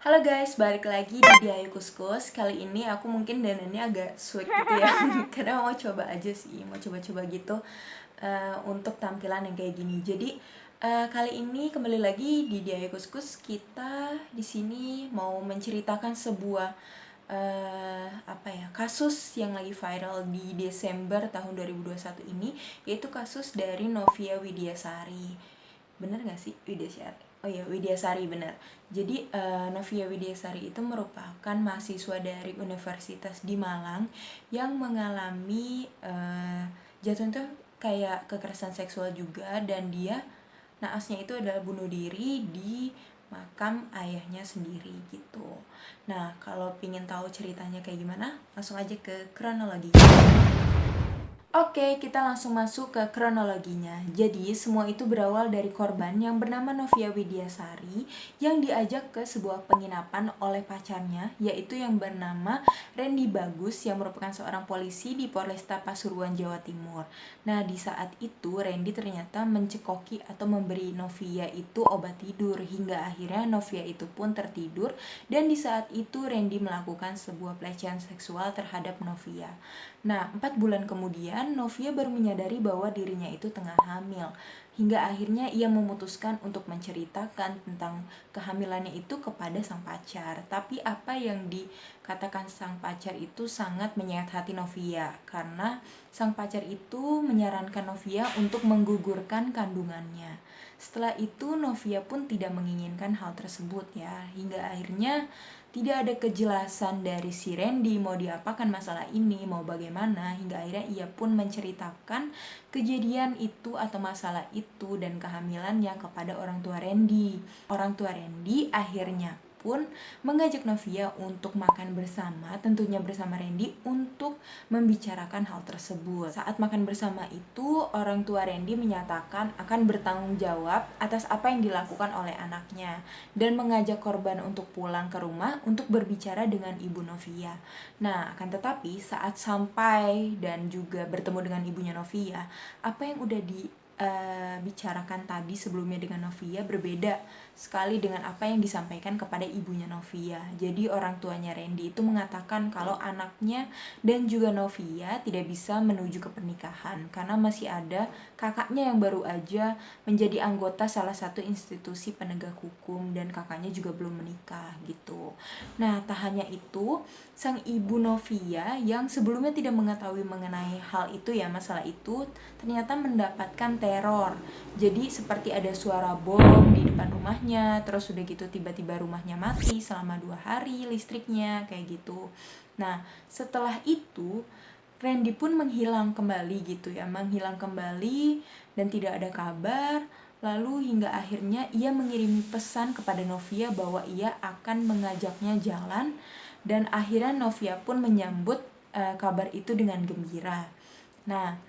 Halo guys, balik lagi di Diayu Kuskus. Kali ini aku mungkin dandannya agak swag gitu ya karena mau coba aja sih, mau coba-coba gitu untuk tampilan yang kayak gini. Jadi kali ini kembali lagi di Diayu Kuskus. Kita di sini mau menceritakan sebuah kasus yang lagi viral di Desember tahun 2021 ini, yaitu kasus dari Novia Widyasari. Bener gak sih Widyasari? Oh iya, Widyasari bener. Jadi Novia Widyasari itu merupakan mahasiswa dari Universitas di Malang yang mengalami jatuh itu kayak kekerasan seksual juga, dan dia naasnya itu adalah bunuh diri di makam ayahnya sendiri gitu. Nah, kalau pingin tahu ceritanya kayak gimana, langsung aja ke kronologi. Oke, kita langsung masuk ke kronologinya. Jadi, semua itu berawal dari korban yang bernama Novia Widyasari yang diajak ke sebuah penginapan oleh pacarnya, yaitu yang bernama Randy Bagus, yang merupakan seorang polisi di Polresta Pasuruan, Jawa Timur. Nah, di saat itu Randy ternyata mencekoki atau memberi Novia itu obat tidur, hingga akhirnya Novia itu pun tertidur, dan di saat itu Randy melakukan sebuah pelecehan seksual terhadap Novia. Nah, 4 bulan kemudian, Novia baru menyadari bahwa dirinya itu tengah hamil. Hingga akhirnya ia memutuskan untuk menceritakan tentang kehamilannya itu kepada sang pacar. Tapi apa yang dikatakan sang pacar itu sangat menyayat hati Novia, karena sang pacar itu menyarankan Novia untuk menggugurkan kandungannya. Setelah itu Novia pun tidak menginginkan hal tersebut ya, hingga akhirnya tidak ada kejelasan dari si Randy mau diapakan masalah ini, mau bagaimana, hingga akhirnya ia pun menceritakan kejadian itu atau masalah itu dan kehamilannya kepada orang tua Randy. Orang tua Randy akhirnya pun mengajak Novia untuk makan bersama, tentunya bersama Randy, untuk membicarakan hal tersebut. Saat makan bersama itu, orang tua Randy menyatakan akan bertanggung jawab atas apa yang dilakukan oleh anaknya, dan mengajak korban untuk pulang ke rumah untuk berbicara dengan ibu Novia. Nah, akan tetapi saat sampai dan juga bertemu dengan ibunya Novia, apa yang udah dibicarakan tadi sebelumnya dengan Novia berbeda sekali dengan apa yang disampaikan kepada ibunya Novia. Jadi orang tuanya Randy itu mengatakan kalau anaknya dan juga Novia tidak bisa menuju ke pernikahan karena masih ada kakaknya yang baru aja menjadi anggota salah satu institusi penegak hukum, dan kakaknya juga belum menikah gitu. Nah, tak hanya itu, sang ibu Novia yang sebelumnya tidak mengetahui mengenai hal itu ya, masalah itu, ternyata mendapatkan teror. Jadi seperti ada suara bom di depan rumahnya, terus udah gitu tiba-tiba rumahnya mati selama 2 hari listriknya, kayak gitu. Nah, setelah itu Randy pun menghilang kembali gitu ya, menghilang kembali dan tidak ada kabar. Lalu hingga akhirnya ia mengirim pesan kepada Novia bahwa ia akan mengajaknya jalan, dan akhirnya Novia pun menyambut kabar itu dengan gembira. Nah,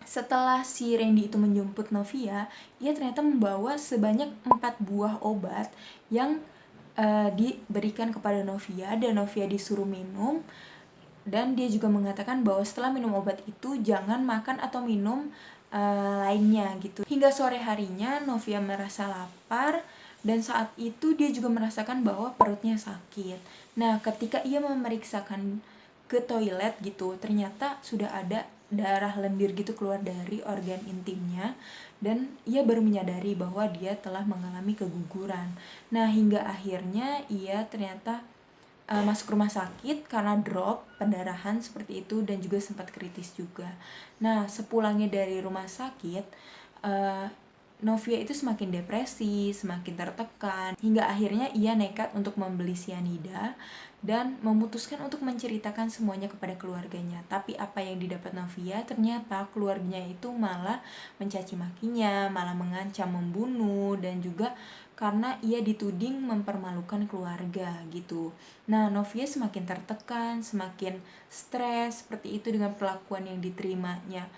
setelah si Randy itu menjemput Novia, ia ternyata membawa sebanyak 4 buah obat yang diberikan kepada Novia, dan Novia disuruh minum. Dan dia juga mengatakan bahwa setelah minum obat itu jangan makan atau minum lainnya gitu. Hingga sore harinya Novia merasa lapar, dan saat itu dia juga merasakan bahwa perutnya sakit. Nah, ketika ia memeriksakan ke toilet gitu, ternyata sudah ada darah lendir gitu keluar dari organ intimnya, dan ia baru menyadari bahwa dia telah mengalami keguguran. Nah, hingga akhirnya ia ternyata masuk rumah sakit karena drop pendarahan seperti itu, dan juga sempat kritis juga. Nah, sepulangnya dari rumah sakit, Novia itu semakin depresi, semakin tertekan, hingga akhirnya ia nekat untuk membeli sianida dan memutuskan untuk menceritakan semuanya kepada keluarganya. Tapi apa yang didapat Novia, ternyata keluarganya itu malah mencaci makinya, malah mengancam membunuh, dan juga karena ia dituding mempermalukan keluarga gitu. Nah, Novia semakin tertekan, semakin stres seperti itu dengan perlakuan yang diterimanya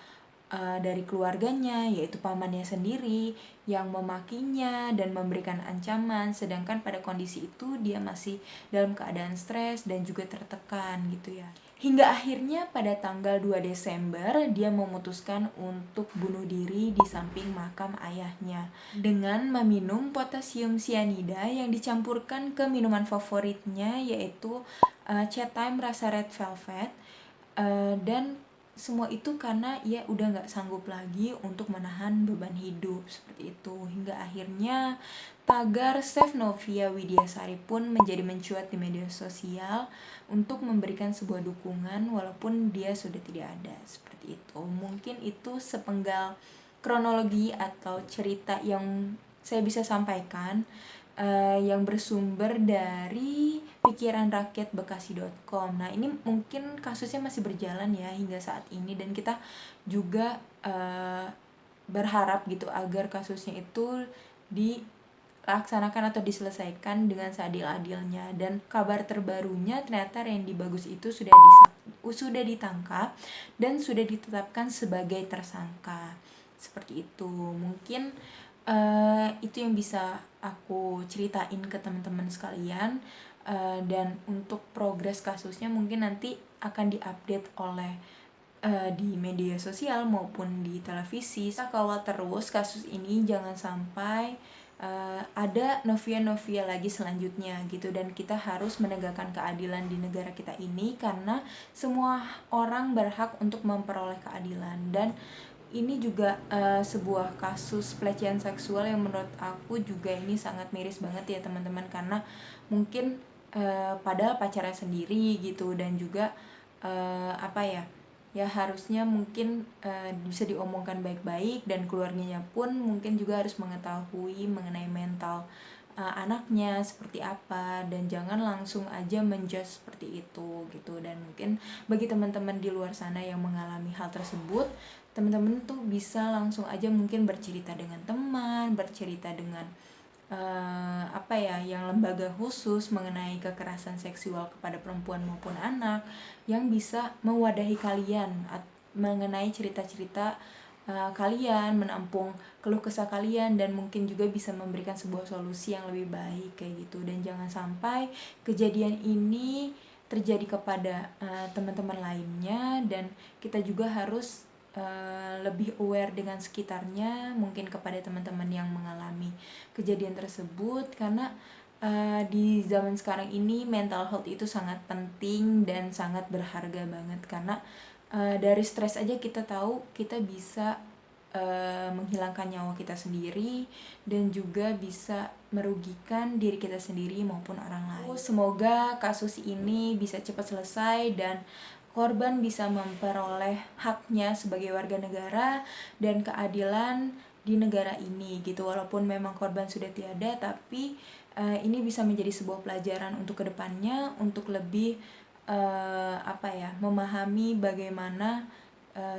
dari keluarganya, yaitu pamannya sendiri yang memakinya dan memberikan ancaman, sedangkan pada kondisi itu dia masih dalam keadaan stres dan juga tertekan gitu ya. Hingga akhirnya pada tanggal 2 Desember dia memutuskan untuk bunuh diri di samping makam ayahnya dengan meminum potasium cyanida yang dicampurkan ke minuman favoritnya, yaitu Chat Time rasa red velvet. Dan semua itu karena ia udah gak sanggup lagi untuk menahan beban hidup seperti itu. Hingga akhirnya tagar Save Novia Widyasari pun menjadi mencuat di media sosial untuk memberikan sebuah dukungan walaupun dia sudah tidak ada, seperti itu. Mungkin itu sepenggal kronologi atau cerita yang saya bisa sampaikan, yang bersumber dari pikiranrakyatbekasi.com. Nah, ini mungkin kasusnya masih berjalan ya hingga saat ini, dan kita juga berharap gitu agar kasusnya itu dilaksanakan atau diselesaikan dengan seadil-adilnya. Dan kabar terbarunya ternyata Randy Bagus itu sudah ditangkap dan sudah ditetapkan sebagai tersangka. Seperti itu. Mungkin itu yang bisa aku ceritain ke teman-teman sekalian. Dan untuk progres kasusnya mungkin nanti akan diupdate oleh di media sosial maupun di televisi. Kita kawal terus kasus ini, jangan sampai ada Novia lagi selanjutnya gitu. Dan kita harus menegakkan keadilan di negara kita ini, karena semua orang berhak untuk memperoleh keadilan. Dan ini juga sebuah kasus pelecehan seksual yang menurut aku juga ini sangat miris banget ya teman-teman, karena mungkin padahal pacarnya sendiri gitu, dan juga ya harusnya mungkin bisa diomongkan baik-baik, dan keluarganya pun mungkin juga harus mengetahui mengenai mental anaknya seperti apa, dan jangan langsung aja menjudge seperti itu gitu. Dan mungkin bagi teman-teman di luar sana yang mengalami hal tersebut, teman-teman tuh bisa langsung aja mungkin bercerita dengan teman, bercerita dengan yang lembaga khusus mengenai kekerasan seksual kepada perempuan maupun anak, yang bisa mewadahi kalian mengenai cerita-cerita kalian, menampung keluh kesah kalian, dan mungkin juga bisa memberikan sebuah solusi yang lebih baik kayak gitu. Dan jangan sampai kejadian ini terjadi kepada teman-teman lainnya, dan kita juga harus lebih aware dengan sekitarnya, mungkin kepada teman-teman yang mengalami kejadian tersebut, karena di zaman sekarang ini mental health itu sangat penting dan sangat berharga banget, karena dari stres aja kita tahu kita bisa menghilangkan nyawa kita sendiri, dan juga bisa merugikan diri kita sendiri maupun orang lain. Semoga kasus ini bisa cepat selesai dan korban bisa memperoleh haknya sebagai warga negara dan keadilan di negara ini gitu. Walaupun memang korban sudah tiada, tapi ini bisa menjadi sebuah pelajaran untuk kedepannya, untuk lebih memahami bagaimana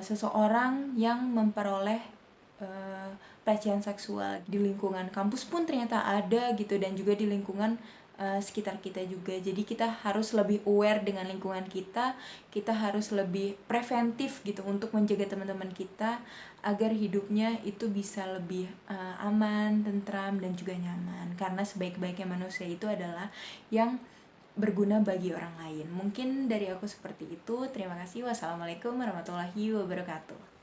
seseorang yang memperoleh pelecehan seksual di lingkungan kampus pun ternyata ada gitu, dan juga di lingkungan sekitar kita juga. Jadi kita harus lebih aware dengan lingkungan kita harus lebih preventif gitu untuk menjaga teman-teman kita agar hidupnya itu bisa lebih aman, tentram, dan juga nyaman. Karena sebaik-baiknya manusia itu adalah yang berguna bagi orang lain. Mungkin dari aku seperti itu. Terima kasih. Wassalamualaikum warahmatullahi wabarakatuh.